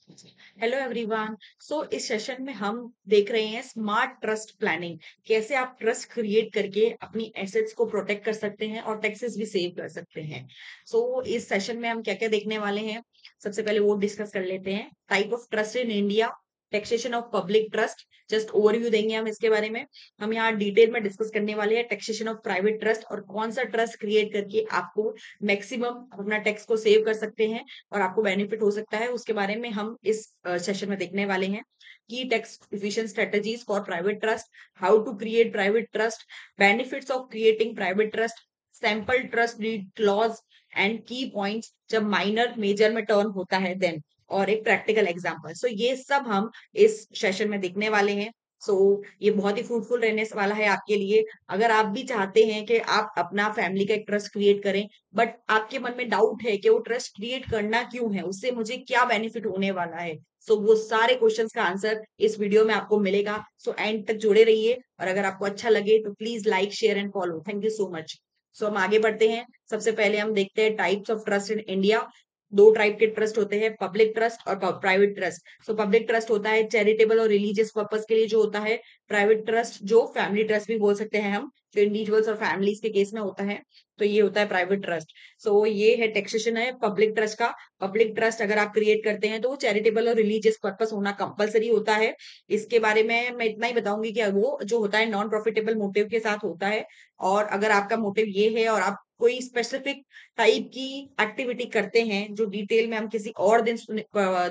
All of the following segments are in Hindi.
Hello everyone. इस सेशन में हम देख रहे हैं स्मार्ट ट्रस्ट प्लानिंग। कैसे आप ट्रस्ट क्रिएट करके अपनी एसेट्स को प्रोटेक्ट कर सकते हैं और टैक्सेस भी सेव कर सकते हैं। इस सेशन में हम क्या क्या देखने वाले हैं, सबसे पहले वो डिस्कस कर लेते हैं। Type of trust in India, taxation of public trust, just overview देंगे हम इसके बारे में। हम यहाँ डिटेल में डिस्कस करने वाले हैं टैक्सेशन ऑफ प्राइवेट ट्रस्ट और कौन सा ट्रस्ट क्रिएट करके आपको मैक्सिमम अपना टैक्स को सेव कर सकते हैं और आपको बेनिफिट हो सकता है, उसके बारे में हम इस सेशन में देखने वाले हैं। Key tax efficient strategies for private trust, how to create private trust, benefits of creating private trust, sample trust deed clause and key points जब माइनर मेजर में टर्न होता है देन, और एक प्रैक्टिकल एग्जांपल। ये सब हम इस सेशन में देखने वाले हैं। सो ये बहुत ही फ्रूटफुल रहने वाला है आपके लिए। अगर आप भी चाहते हैं कि आप अपना फैमिली का एक ट्रस्ट क्रिएट करें, बट आपके मन में डाउट है कि वो ट्रस्ट क्रिएट करना क्यों है, उससे मुझे क्या बेनिफिट होने वाला है, वो सारे क्वेश्चंस का आंसर इस वीडियो में आपको मिलेगा। एंड तक जुड़े रहिए और अगर आपको अच्छा लगे तो please like share and follow. Thank you so much. हम आगे बढ़ते हैं। सबसे पहले हम देखते हैं types of trust in India. दो टाइप के ट्रस्ट होते हैं, पब्लिक ट्रस्ट और प्राइवेट ट्रस्ट। पब्लिक ट्रस्ट होता है चैरिटेबल और रिलीजियस पर्पस के लिए जो होता है। प्राइवेट ट्रस्ट जो फैमिली ट्रस्ट भी बोल सकते हैं हम, जो इंडिविजुअल्स और फैमिलीज के केस में होता है, तो ये होता है प्राइवेट ट्रस्ट। ये है टैक्सेशन है पब्लिक ट्रस्ट का। पब्लिक ट्रस्ट अगर आप क्रिएट करते हैं तो वो चैरिटेबल और रिलीजियस पर्पस होना कंपलसरी होता है। इसके बारे में मैं इतना ही बताऊंगी कि वो जो होता है नॉन प्रॉफिटेबल मोटिव के साथ होता है। और अगर आपका मोटिव ये है और आप कोई स्पेसिफिक टाइप की एक्टिविटी करते हैं, जो डिटेल में हम किसी और दिन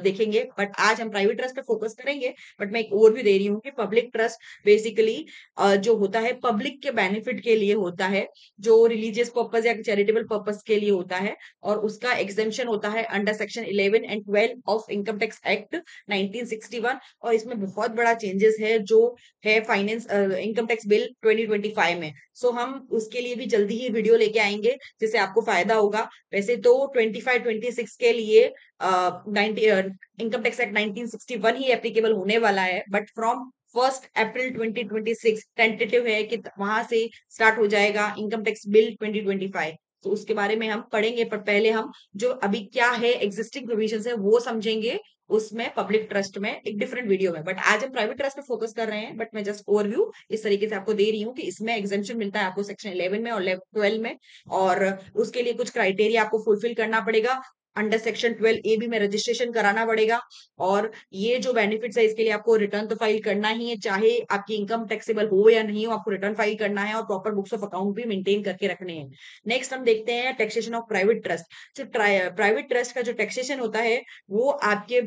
देखेंगे, बट आज हम प्राइवेट ट्रस्ट पे फोकस करेंगे। बट मैं एक ओवरव्यू दे रही हूँ कि पब्लिक ट्रस्ट बेसिकली जो होता है पब्लिक के बेनिफिट के लिए होता है, जो रिलीजियस पर्पस या चैरिटेबल पर्पस के लिए होता है। और उसका एग्जेम्पशन होता है under section 11 and 12 of income tax act 1961। और इसमें बहुत बड़ा चेंजेस है जो है फाइनेंस इनकम टैक्स बिल 2025 में। हम उसके लिए भी जल्दी ही वीडियो लेके आएंगे जिससे आपको फायदा होगा। वैसे तो 25-26 के लिए इनकम टैक्स एक्ट 1961 ही एप्लीकेबल होने वाला है, बट फ्रॉम 1 अप्रैल 2026 टेंटेटिव है कि वहां से स्टार्ट हो जाएगा इनकम टैक्स बिल 2025। तो उसके बारे में हम पढ़ेंगे, पर पहले हम जो अभी क्या है एग्जिस्टिंग प्रोविजन है वो समझेंगे उसमें पब्लिक ट्रस्ट में एक डिफरेंट वीडियो में। बट आज हम प्राइवेट ट्रस्ट पे फोकस कर रहे हैं, बट मैं जस्ट ओवरव्यू इस तरीके से आपको दे रही हूँ कि इसमें एग्जेम्पशन मिलता है आपको सेक्शन 11 में और 12 में। और उसके लिए कुछ क्राइटेरिया आपको फुलफिल करना पड़ेगा। अंडर सेक्शन 12 ए बी में रजिस्ट्रेशन कराना पड़ेगा। और ये जो बेनिफिट्स है इसके लिए आपको रिटर्न तो फाइल करना ही है, चाहे आपकी इनकम टैक्सेबल हो या नहीं हो, आपको रिटर्न फाइल करना है और प्रॉपर बुक्स ऑफ अकाउंट भी मेंटेन करके रखने हैं। नेक्स्ट हम देखते हैं टैक्सेशन ऑफ प्राइवेट ट्रस्ट। जो प्राइवेट ट्रस्ट का जो टैक्सेशन होता है वो आपके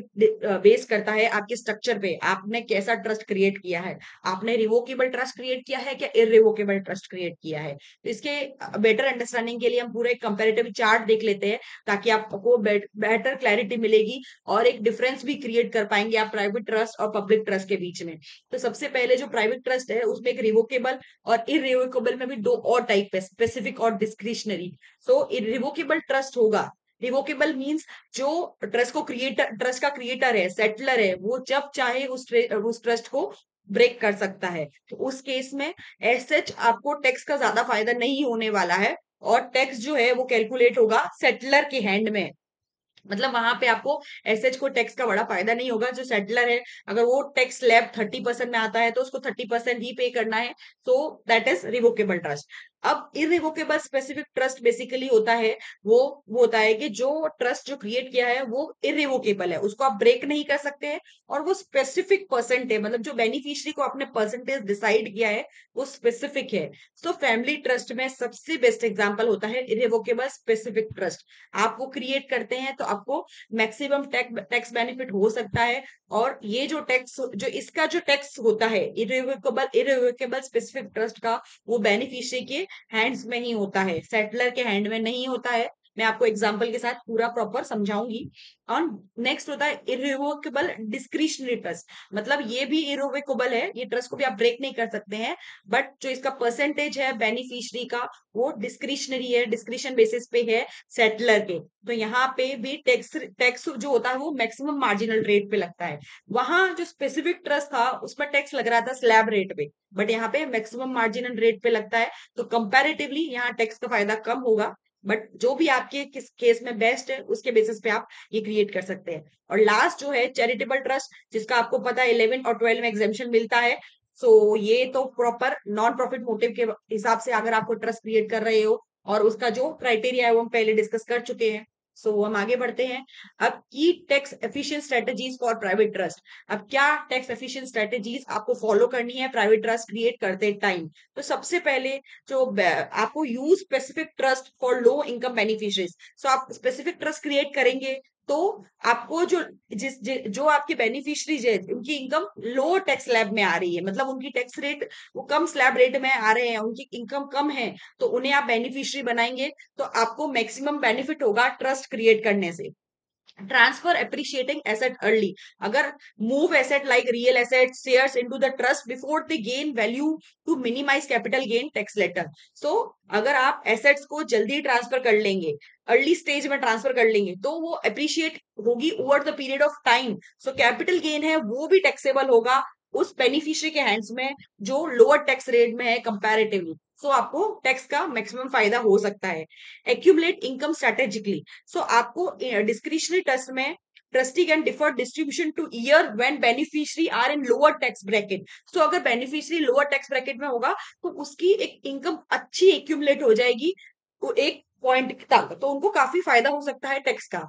बेस करता है आपके स्ट्रक्चर पे, आपने कैसा ट्रस्ट क्रिएट किया है। आपने रिवोकेबल ट्रस्ट क्रिएट किया है क्या इररिवोकेबल ट्रस्ट क्रिएट किया है। तो इसके बेटर अंडरस्टैंडिंग के लिए हम पूरा एक कंपैरेटिव चार्ट देख लेते हैं, ताकि आपको बेटर क्लैरिटी मिलेगी और एक डिफरेंस भी क्रिएट कर पाएंगे आप प्राइवेट ट्रस्ट और पब्लिक ट्रस्ट के बीच में। तो सबसे पहले जो प्राइवेट ट्रस्ट है उसमें एक रिवोकेबल और इररिवोकेबल में भी दो और टाइप है, स्पेसिफिक और डिस्क्रिशनरी। इररिवोकेबल ट्रस्ट होगा, रिवोकेबल मींस जो ट्रस्ट का क्रिएटर है, सेटलर है, वो जब चाहे उस ट्रस्ट को ब्रेक कर सकता है। तो उस केस में एज सच आपको टैक्स का ज्यादा फायदा नहीं होने वाला है। और टैक्स जो है वो कैलकुलेट होगा सेटलर के हैंड में। मतलब वहां पे आपको एसएच को टैक्स का बड़ा फायदा नहीं होगा। जो सेटलर है, अगर वो टैक्स स्लैब 30% में आता है तो उसको 30% ही पे करना है। So that is revocable trust. अब इरिवोकेबल स्पेसिफिक ट्रस्ट बेसिकली होता है वो होता है कि जो ट्रस्ट जो क्रिएट किया है वो इरिवोकेबल है, उसको आप ब्रेक नहीं कर सकते हैं। और वो स्पेसिफिक परसेंट है, मतलब जो बेनिफिशियरी को आपने परसेंटेज डिसाइड किया है वो स्पेसिफिक है। फैमिली ट्रस्ट में सबसे बेस्ट एग्जांपल होता है इरिवोकेबल स्पेसिफिक ट्रस्ट। आप वो क्रिएट करते हैं तो आपको मैक्सिमम टैक्स बेनिफिट हो सकता है। और ये जो टैक्स जो इसका जो टैक्स होता है इरिवोकेबल स्पेसिफिक ट्रस्ट का, वो बेनिफिशियरी के हैंड्स में ही होता है, सेटलर के हैंड में नहीं होता है। मैं आपको एग्जांपल के साथ पूरा प्रॉपर समझाऊंगी। और नेक्स्ट होता है इरिवोकेबल डिस्क्रिशनरी ट्रस्ट। मतलब ये भी इरिवोकेबल है, ये ट्रस्ट को भी आप ब्रेक नहीं कर सकते हैं, बट जो इसका परसेंटेज है बेनिफिशियरी का वो डिस्क्रिशनरी है, डिस्क्रिशन बेसिस पे है सेटलर के। तो यहाँ पे भी टैक्स टैक्स जो होता है वो मैक्सिमम मार्जिनल रेट पे लगता है। वहां जो स्पेसिफिक ट्रस्ट था उसमें टैक्स लग रहा था स्लैब रेट पे, बट यहाँ पे मैक्सिमम मार्जिनल रेट पे लगता है। तो कंपैरेटिवली यहाँ टैक्स का फायदा कम होगा। बट जो भी आपके किस केस में बेस्ट है उसके बेसिस पे आप ये क्रिएट कर सकते हैं। और लास्ट जो है चैरिटेबल ट्रस्ट, जिसका आपको पता है 11 और 12 में एग्जेम्पशन मिलता है। सो ये तो प्रॉपर नॉन प्रॉफिट मोटिव के हिसाब से अगर आपको ट्रस्ट क्रिएट कर रहे हो, और उसका जो क्राइटेरिया है वो हम पहले डिस्कस कर चुके हैं। सो हम आगे बढ़ते हैं। अब की tax efficient strategies for private trust. अब क्या टैक्स एफिशिएंट स्ट्रेटेजीज आपको फॉलो करनी है प्राइवेट ट्रस्ट क्रिएट करते टाइम? तो सबसे पहले जो आपको use specific trust for low income beneficiaries. So आप स्पेसिफिक ट्रस्ट क्रिएट करेंगे तो आपको जो आपके बेनिफिशरीज है उनकी इनकम लो टैक्स स्लैब में आ रही है, मतलब उनकी टैक्स रेट वो कम स्लैब रेट में आ रहे हैं, उनकी इनकम कम है, तो उन्हें आप बेनिफिशरी बनाएंगे तो आपको मैक्सिमम बेनिफिट होगा ट्रस्ट क्रिएट करने से। Transfer appreciating asset early. अगर move asset like real asset shares into the trust before they gain value to minimize capital gain tax later. So अगर आप एसेट्स को जल्दी ट्रांसफर कर लेंगे, अर्ली स्टेज में ट्रांसफर कर लेंगे, तो वो अप्रिशिएट होगी over the period of time. So capital gain है वो भी टैक्सेबल होगा उस बेनिफिशियरी के हैंड्स में जो लोअर टैक्स रेट में है कंपैरेटिवली। सो आपको टैक्स का मैक्सिमम फायदा हो सकता है। Accumulate income strategically. सो आपको डिस्क्रिशनरी ट्रस्ट में trustee can defer distribution to year when beneficiary are in lower tax bracket. So अगर बेनिफिशियरी लोअर टैक्स ब्रैकेट में होगा तो उसकी एक इनकम अच्छी एक्यूमुलेट हो जाएगी तो एक पॉइंट तक, तो उनको काफी फायदा हो सकता है टैक्स का।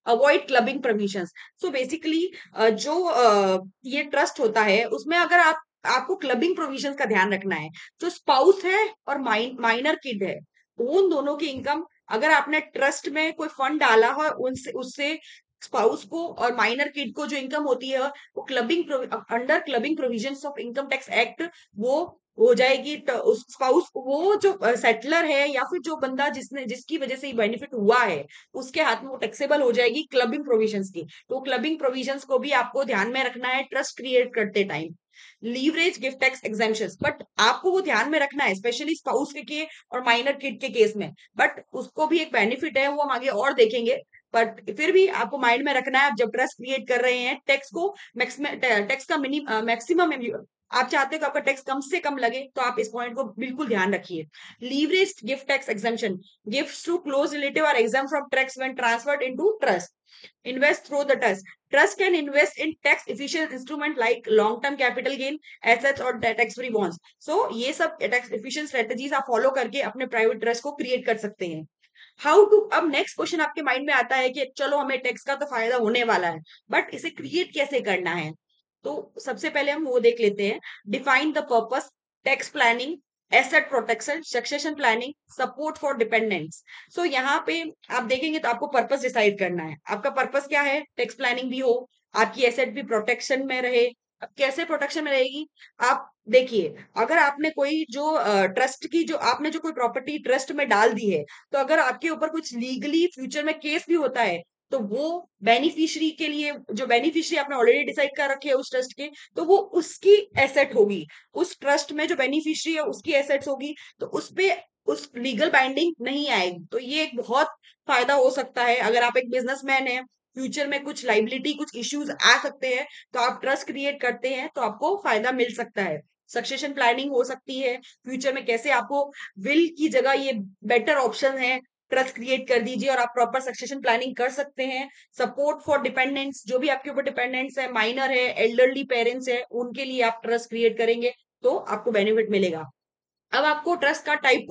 Avoid clubbing provisions. So basically जो ये ट्रस्ट होता है उसमें अगर आपको क्लबिंग प्रोविजंस का ध्यान रखना है। जो स्पाउस है और माइनर किड है, उन दोनों की इनकम, अगर आपने ट्रस्ट में कोई फंड डाला है उनसे उससे स्पाउस को और माइनर किड को जो इनकम होती है वो clubbing under clubbing provisions of income tax act वो हो जाएगी। तो उस स्पाउस वो जो सेटलर है या फिर जो बंदा जिसकी वजह से बेनिफिट हुआ है उसके हाथ में वो टैक्सेबल हो जाएगी क्लबिंग प्रोविजंस की। तो क्लबिंग प्रोविजंस को भी आपको ध्यान में रखना है ट्रस्ट क्रिएट करते time. Leverage gift tax exemption, but आपको वो ध्यान में रखना है स्पेशली स्पाउस के और माइनर किड के केस में। बट उसको भी एक बेनिफिट है वो हम आगे और देखेंगे। बट फिर भी आपको माइंड में रखना है आप जब ट्रस्ट क्रिएट कर रहे हैं टैक्स को टैक्स का मैक्सिमम आप चाहते हो कि आपका टैक्स कम से कम लगे, तो आप इस पॉइंट को बिल्कुल ध्यान रखिए। Leverage gift tax exemption. Gifts to close relative are exempt from tax when transferred into trust. Invest through the trust. Trust can invest in tax efficient instrument like long term capital gain assets और tax free bonds. So ये सब tax efficient strategies आप फॉलो करके अपने प्राइवेट ट्रस्ट को क्रिएट कर सकते हैं। हाउ टू, अब नेक्स्ट क्वेश्चन आपके माइंड में आता है कि चलो हमें टैक्स का तो फायदा होने वाला है बट इसे क्रिएट कैसे करना है? तो सबसे पहले हम वो देख लेते हैं। Define the purpose, tax planning, asset protection, succession planning, support for dependents. So यहाँ पे आप देखेंगे तो आपको पर्पस डिसाइड करना है। आपका पर्पस क्या है? टैक्स प्लानिंग भी हो, आपकी एसेट भी प्रोटेक्शन में रहे। अब कैसे प्रोटेक्शन में रहेगी? आप देखिए, अगर आपने कोई जो ट्रस्ट की जो आपने जो कोई प्रॉपर्टी ट्रस्ट में डाल दी है, तो अगर आपके ऊपर कुछ लीगली फ्यूचर में केस भी होता है तो वो बेनिफिशियरी के लिए, जो बेनिफिशियरी आपने ऑलरेडी डिसाइड कर रखे है उस ट्रस्ट के, तो वो उसकी एसेट होगी। उस ट्रस्ट में जो बेनिफिशियरी है उसकी एसेट्स होगी, तो उस पे उस लीगल बाइंडिंग नहीं आएगी। तो ये एक बहुत फायदा हो सकता है अगर आप एक बिजनेसमैन है, फ्यूचर में कुछ लाइबिलिटी कुछ इश्यूज आ सकते हैं, तो आप ट्रस्ट क्रिएट करते हैं तो आपको फायदा मिल सकता है। सक्सेशन प्लानिंग हो सकती है, फ्यूचर में कैसे आपको विल की जगह ये बेटर ऑप्शन है, ट्रस्ट क्रिएट कर दीजिए और आप प्रॉपर सक्सेशन प्लानिंग कर सकते हैं। सपोर्ट फॉर डिपेंडेंट्स, जो भी आपके ऊपर डिपेंडेंट्स है, माइनर है, एल्डरली पेरेंट्स है, उनके लिए आप ट्रस्ट क्रिएट करेंगे तो आपको बेनिफिट मिलेगा। अब आपको ट्रस्ट का टाइप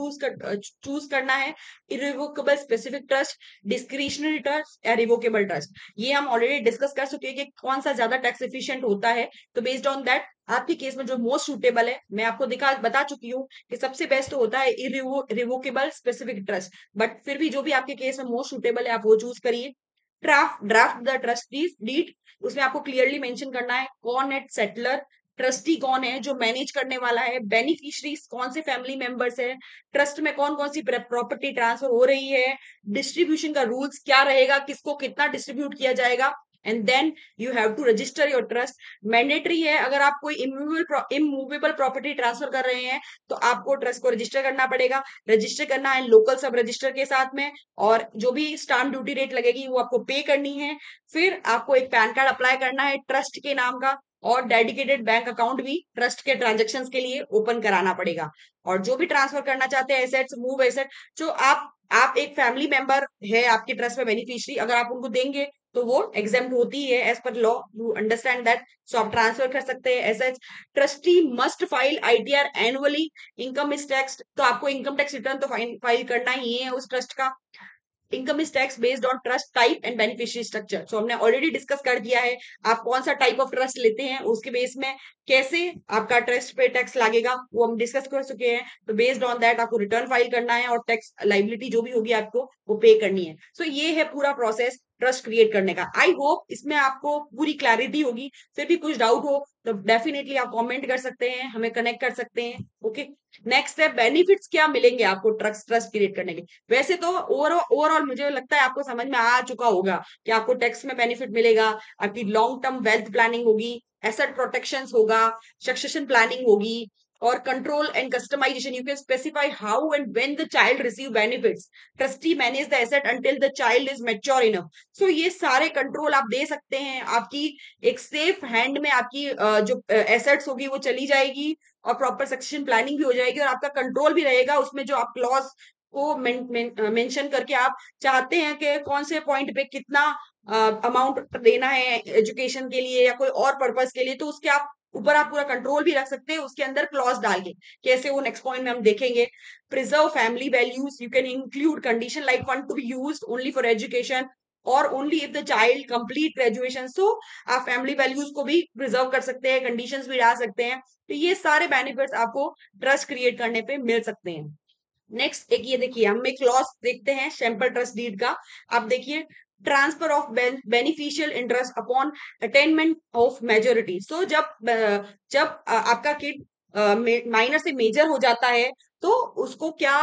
चूज करना है। Irrevocable specific trust, discretionary trust या रिवोकेबल ट्रस्ट। ये हम ऑलरेडी डिस्कस कर चुके हैं कि कौन सा ज्यादा टैक्स एफिशिएंट होता है। तो बेस्ड ऑन दैट आपके केस में जो मोस्ट सुटेबल है मैं आपको बता चुकी हूँ कि सबसे बेस्ट होता है रिवोकेबल स्पेसिफिक ट्रस्ट। बट फिर भी जो भी आपके केस में मोस्ट सुटेबल है आप वो चूज करिए। ड्राफ्ट द ट्रस्ट डीड, उसमें आपको क्लियरली मेंशन करना है कौन है सेटलर, ट्रस्टी कौन है जो मैनेज करने वाला है, बेनिफिशरीज कौन से फैमिली मेंबर्स है, ट्रस्ट में कौन कौन सी प्रॉपर्टी ट्रांसफर हो रही है, डिस्ट्रीब्यूशन का रूल्स क्या रहेगा, किसको कितना डिस्ट्रीब्यूट किया जाएगा, and then you have to register your trust. Mandatory है, अगर आप कोई इमूवेबल प्रॉपर्टी ट्रांसफर कर रहे हैं तो आपको ट्रस्ट को रजिस्टर करना पड़ेगा। रजिस्टर करना है लोकल सब रजिस्टर के साथ में, और जो भी स्टाम्प ड्यूटी रेट लगेगी वो आपको पे करनी है। फिर आपको एक पैन कार्ड अप्लाई करना है ट्रस्ट के नाम का, और डेडिकेटेड बैंक अकाउंट भी ट्रस्ट के ट्रांजेक्शन्स के लिए ओपन कराना पड़ेगा। और जो भी ट्रांसफर करना चाहते हैं एसेट्स, मूव एसेट, जो आप आप एक फैमिली मेंबर है आपके ट्रस्ट में बेनिफिशियरी, अगर आप उनको देंगे तो वो एग्जाम्प्ट होती है as per law, you understand that. So आप ट्रांसफर कर सकते हैं as each. Trustee must file ITR annually. Income is tax, तो आपको इनकम टैक्स रिटर्न तो फाइल करना ही है उस ट्रस्ट का। Income is tax based on trust type and beneficiary structure. So हमने ऑलरेडी डिस्कस कर दिया है आप कौन सा टाइप ऑफ ट्रस्ट लेते हैं, उसके बेस में कैसे आपका ट्रस्ट पे टैक्स लगेगा वो हम डिस्कस कर चुके हैं। तो बेस्ड ऑन दैट आपको रिटर्न फाइल करना है और टैक्स लाइबिलिटी जो भी होगी आपको वो पे करनी है। सो ये है पूरा प्रोसेस ट्रस्ट क्रिएट करने का। आई होप इसमें आपको पूरी क्लैरिटी होगी। फिर भी कुछ डाउट हो तो डेफिनेटली आप कमेंट कर सकते हैं, हमें कनेक्ट कर सकते हैं। ओके, नेक्स्ट है बेनिफिट्स क्या मिलेंगे आपको ट्रस्ट क्रिएट करने के। वैसे तो ओवरऑल मुझे लगता है आपको समझ में आ चुका होगा कि आपको टैक्स में बेनिफिट मिलेगा, आपकी लॉन्ग टर्म वेल्थ प्लानिंग होगी, एसेट प्रोटेक्शन होगा, सक्सेशन प्लानिंग होगी, और control and customization. You can specify how and when the child receive benefits. Trustee manage the asset until the child is mature enough. So ये सारे कंट्रोल आप दे सकते हैं, आपकी एक सेफ हैंड में आपकी जो एसेट्स होगी वो चली जाएगी, और प्रॉपर सक्सेशन प्लानिंग भी हो जाएगी, और आपका कंट्रोल भी रहेगा उसमें जो आप क्लॉज को मेंशन करके आप चाहते हैं कि कौन से पॉइंट पे कितना अमाउंट देना है एजुकेशन के लिए या कोई और पर्पस के लिए, तो उसके आप ऊपर आप पूरा कंट्रोल भी रख सकते हैं उसके अंदर क्लॉज डाल के। कैसे, वो नेक्स्ट पॉइंट में हम देखेंगे। Preserve family values. You can include condition like fund to be used only for education और only if the child complete graduation. So आप फैमिली वैल्यूज को भी प्रिजर्व कर सकते हैं, कंडीशंस भी डाल सकते हैं। तो ये सारे बेनिफिट्स आपको ट्रस्ट क्रिएट करने पे मिल सकते हैं। नेक्स्ट एक ये देखिए, हम एक क्लॉज देखते हैं सैंपल ट्रस्ट डीड का। आप देखिए, transfer of beneficial interest upon attainment of majority. So जब आपका किड माइनर से मेजर हो जाता है तो उसको क्या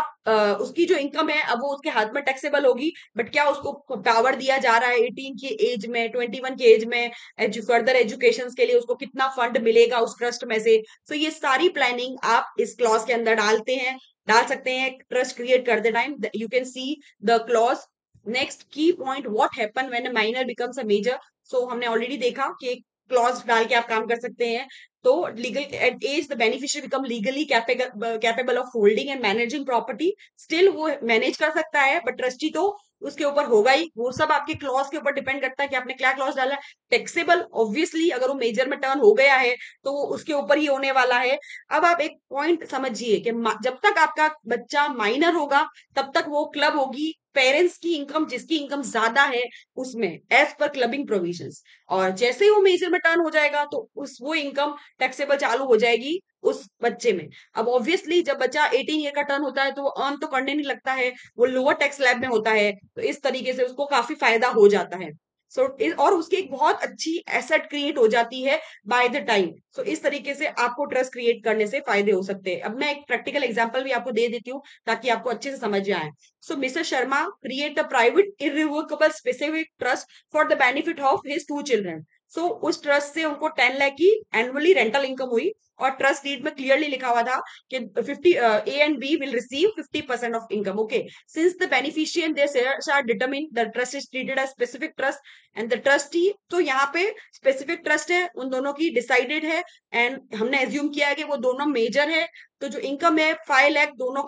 उसकी जो इनकम है अब वो उसके हाथ में टैक्सेबल होगी, बट क्या उसको पावर दिया जा रहा है 18 की एज में, 21 की एज में फर्दर एजुकेशन के लिए उसको कितना फंड मिलेगा उस ट्रस्ट में से। तो ये सारी प्लानिंग आप इस क्लॉज के अंदर डाल सकते हैं ट्रस्ट क्रिएट करते time. You can see the clause. Next key point, what happen when a minor becomes a major. So हमने ऑलरेडी देखा कि क्लॉज डाल के आप काम कर सकते हैं। तो legal at age the beneficiary become legally capable of holding and managing property. Still वो मैनेज कर सकता है बट ट्रस्टी तो उसके ऊपर होगा ही। वो सब आपके क्लॉज के ऊपर डिपेंड करता है कि आपने क्या क्लॉज डाला है। टैक्सेबल ऑब्वियसली अगर वो मेजर में टर्न हो गया है तो वो उसके ऊपर ही होने वाला है। अब आप एक पॉइंट समझिए कि जब तक आपका बच्चा माइनर होगा तब तक वो क्लब होगी पेरेंट्स की इनकम, जिसकी इनकम ज्यादा है उसमें, एज पर क्लबिंग प्रोविजंस। और जैसे ही वो मेजर में टर्न हो जाएगा तो उस वो इनकम टैक्सेबल चालू हो जाएगी उस बच्चे में। अब ऑब्वियसली जब बच्चा 18 ईयर का टर्न होता है तो वो अर्न तो करने नहीं लगता है, वो लोअर टैक्स स्लैब में होता है, तो इस तरीके से उसको काफी फायदा हो जाता है। सो और उसकी एक बहुत अच्छी एसेट क्रिएट हो जाती है बाय द टाइम। सो इस तरीके से आपको ट्रस्ट क्रिएट करने से फायदे हो सकते हैं। अब मैं एक प्रैक्टिकल एग्जांपल भी आपको दे देती हूँ ताकि आपको अच्छे से समझ में आए। So mister Sharma create a private irrevocable specific trust for the benefit of his 2 children. So उस ट्रस्ट से उनको 10 लाख की एनुअली रेंटल इनकम हुई, और ट्रस्ट डीड में क्लियरली लिखा हुआ था कि 50 A and B will receive 50% of income. Okay, since the beneficiary and their shares are determined, the trust is treated as specific trust and the trustee. तो यहाँ पे स्पेसिफिक ट्रस्ट है, उन दोनों की डिसाइडेड है, एंड हमने एज्यूम किया है कि वो दोनों मेजर है। तो जो इनकम है 5 लाख दोनों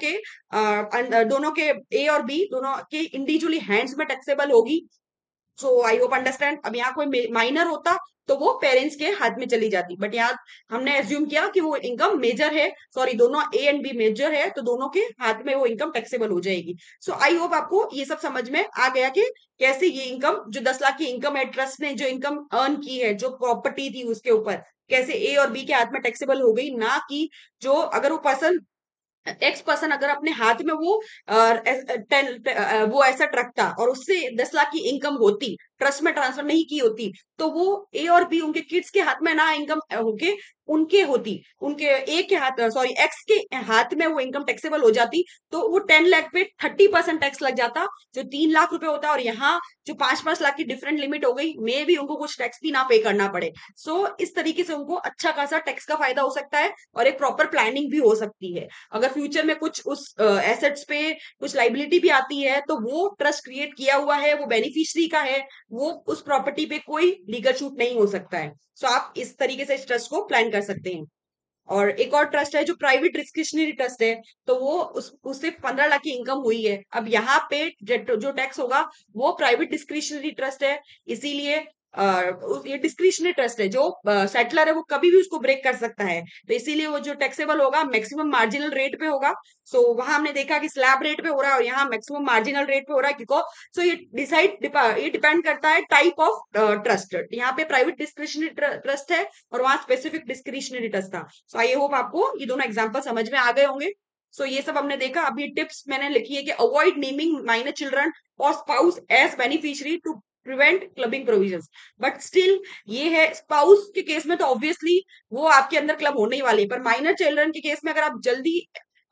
के ए और बी दोनों के इंडिविजुअली हैंड्स में टैक्सेबल होगी। सो आई होप अंडरस्टैंड। अब यहाँ कोई माइनर होता तो वो पेरेंट्स के हाथ में चली जाती, बट यहाँ हमने एज्यूम किया कि वो इनकम मेजर है, सॉरी दोनों ए एंड बी मेजर है, तो दोनों के हाथ में वो इनकम टैक्सेबल हो जाएगी। सो आई होप आपको ये सब समझ में आ गया कि कैसे ये इनकम जो 10 लाख की इनकम है, ट्रस्ट ने जो इनकम अर्न की है, जो प्रॉपर्टी थी उसके ऊपर, कैसे ए और बी के हाथ में टैक्सेबल हो गई, ना कि जो अगर वो पर्सन एक्स पर्सन अगर अपने हाथ में वो एसेट रखता और उससे 10 लाख की इनकम होती, ट्रस्ट में ट्रांसफर नहीं की होती, तो वो ए और बी उनके किड्स के हाथ में ना इनकम होके उनके होती, उनके ए के हाथ, सॉरी एक्स के हाथ में वो इनकम टैक्सेबल हो जाती। तो वो 10 लाख पे 30% टैक्स लग जाता, जो 3 लाख रुपए होता है, और यहाँ जो 5-5 लाख की डिफरेंट लिमिट हो गई, मे भी उनको कुछ टैक्स भी ना पे करना पड़े। सो इस तरीके से उनको अच्छा खासा टैक्स का फायदा हो सकता है, और एक प्रॉपर प्लानिंग भी हो सकती है। अगर फ्यूचर में कुछ उस एसेट्स पे कुछ लाइबिलिटी भी आती है तो वो ट्रस्ट क्रिएट किया हुआ है, वो बेनिफिशियरी का है, वो उस प्रॉपर्टी पे कोई लीगल शूट नहीं हो सकता है। सो आप इस तरीके से इस ट्रस्ट को प्लान कर सकते हैं। और एक और ट्रस्ट है जो प्राइवेट डिस्क्रिशनरी ट्रस्ट है, तो वो उससे 15 लाख की इनकम हुई है। अब यहाँ पे जो टैक्स होगा वो प्राइवेट डिस्क्रिशनरी ट्रस्ट है, इसीलिए ये डिस्क्रिशनरी ट्रस्ट है, जो सेटलर है वो कभी भी उसको ब्रेक कर सकता है, तो इसीलिए वो जो टैक्सेबल होगा मैक्सिमम मार्जिनल रेट पे होगा। सो वहां हमने देखा कि स्लैब रेट पे हो रहा है और यहाँ मैक्सिमम मार्जिनल रेट पे हो रहा है, क्योंकि सो ये डिपेंड करता है टाइप ऑफ ट्रस्ट। यहाँ पे प्राइवेट डिस्क्रिशनरी ट्रस्ट है और वहां स्पेसिफिक डिस्क्रिशनरी ट्रस्ट था। सो आई होप आपको ये दोनों एग्जांपल समझ में आ गए होंगे। सो ये सब हमने देखा। अभी टिप्स मैंने लिखी है कि अवॉइड नेमिंग माइनर चिल्ड्रन और spouse as beneficiary to prevent clubbing provisions. But still ये है, स्पाउस के केस में तो ऑब्वियसली वो आपके अंदर क्लब होने ही वाली है, पर माइनर चिल्ड्रन के केस में अगर आप जल्दी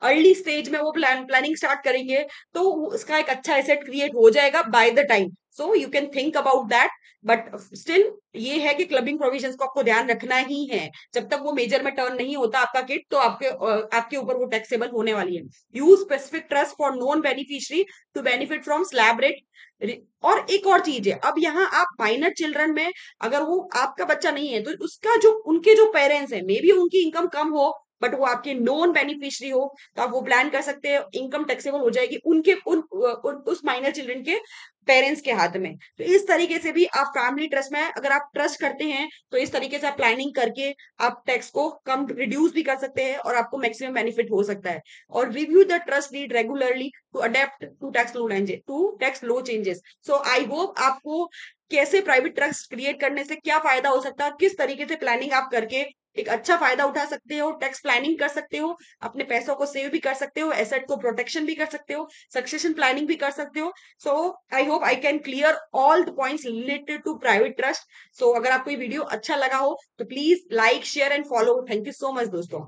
अर्ली स्टेज में वो प्लानिंग स्टार्ट करेंगे तो उसका एक अच्छा एसेट क्रिएट हो जाएगा by the time. So you can think about that. But still ये है कि क्लबिंग प्रोविजंस को आपको ध्यान रखना ही है। जब तक वो मेजर में टर्न नहीं होता आपका किट, तो आपके ऊपर वो टैक्सेबल होने वाली है। Use specific trust for non beneficiary to benefit from slab rate. और एक और चीज है, अब यहाँ आप माइनर चिल्ड्रन में अगर वो आपका बच्चा नहीं है, तो उसका जो उनके जो पेरेंट्स है, मे बी उनकी इनकम कम हो बट वो आपके नॉन बेनिफिशियरी हो, तो आप वो प्लान कर सकते हैं, इनकम टैक्सेबल हो जाएगी उस माइनर चिल्ड्रन के पेरेंट्स के हाथ में। तो इस तरीके से भी आप फैमिली ट्रस्ट में अगर आप ट्रस्ट करते हैं, तो इस तरीके से आप प्लानिंग करके आप टैक्स को कम रिड्यूस भी कर सकते हैं और आपको मैक्सिमम बेनिफिट हो सकता है। और review the trust need regularly to adapt to tax law changes. So I hope आपको कैसे प्राइवेट ट्रस्ट क्रिएट करने से क्या फायदा हो सकता है, किस तरीके से प्लानिंग आप करके एक अच्छा फायदा उठा सकते हो, टैक्स प्लानिंग कर सकते हो, अपने पैसों को सेव भी कर सकते हो, एसेट को प्रोटेक्शन भी कर सकते हो, सक्सेशन प्लानिंग भी कर सकते हो। So I hope I can clear all the points related to private trust. So अगर आपको ये वीडियो अच्छा लगा हो तो please like share and follow. Thank you so much दोस्तों।